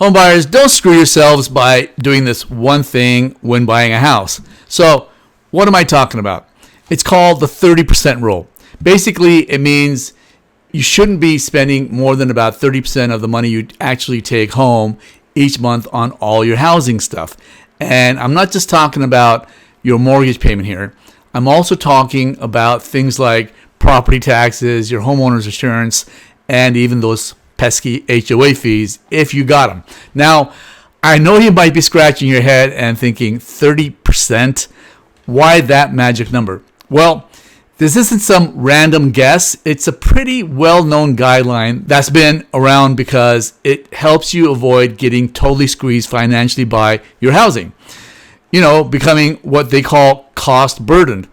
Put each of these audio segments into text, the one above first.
Home buyers, don't screw yourselves by doing this one thing when buying a house. So what am I talking about? It's called the 30% rule. Basically, it means you shouldn't be spending more than about 30% of the money you actually take home each month on all your housing stuff. And I'm not just talking about your mortgage payment here. I'm also talking about things like property taxes, your homeowner's insurance, and even those pesky HOA fees if you got them. Now, I know you might be scratching your head and thinking 30%, why that magic number? Well, this isn't some random guess. It's a pretty well-known guideline that's been around because it helps you avoid getting totally squeezed financially by your housing. Becoming what they call cost burdened.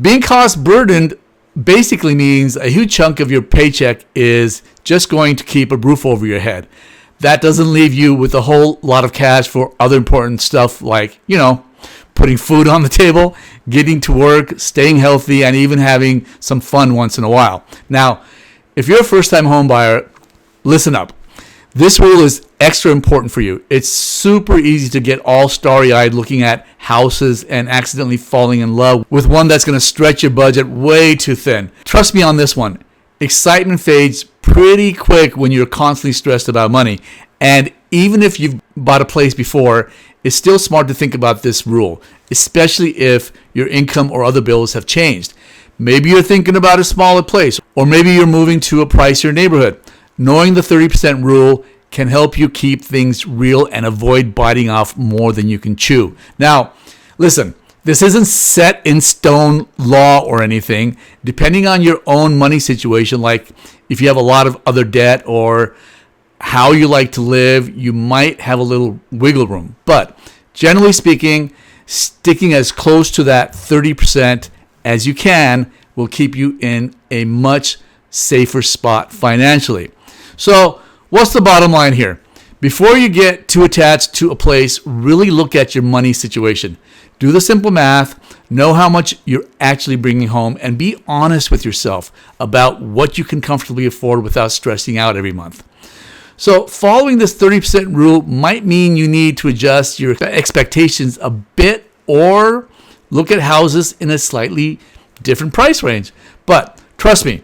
Being cost burdened basically means a huge chunk of your paycheck is just going to keep a roof over your head. That doesn't leave you with a whole lot of cash for other important stuff like, putting food on the table, getting to work, staying healthy, and even having some fun once in a while. Now, if you're a first-time home buyer, listen up. This rule is extra important for you. It's super easy to get all starry-eyed looking at houses and accidentally falling in love with one that's going to stretch your budget way too thin. Trust me on this one. Excitement fades pretty quick when you're constantly stressed about money. And even if you've bought a place before, it's still smart to think about this rule, especially if your income or other bills have changed. Maybe you're thinking about a smaller place, or maybe you're moving to a pricier neighborhood. Knowing the 30% rule can help you keep things real and avoid biting off more than you can chew. Now, listen, this isn't set in stone law or anything. Depending on your own money situation, like if you have a lot of other debt or how you like to live, you might have a little wiggle room. But generally speaking, sticking as close to that 30% as you can will keep you in a much safer spot financially. So what's the bottom line here? Before you get too attached to a place, really look at your money situation. Do the simple math, know how much you're actually bringing home, and be honest with yourself about what you can comfortably afford without stressing out every month. So following this 30% rule might mean you need to adjust your expectations a bit or look at houses in a slightly different price range. But trust me,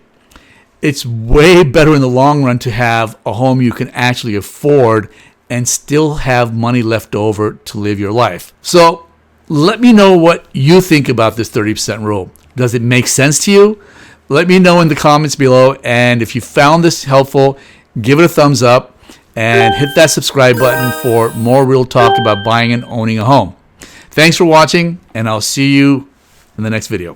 it's way better in the long run to have a home you can actually afford and still have money left over to live your life. So let me know what you think about this 30% rule. Does it make sense to you? Let me know in the comments below. And if you found this helpful, give it a thumbs up and hit that subscribe button for more real talk about buying and owning a home. Thanks for watching, and I'll see you in the next video.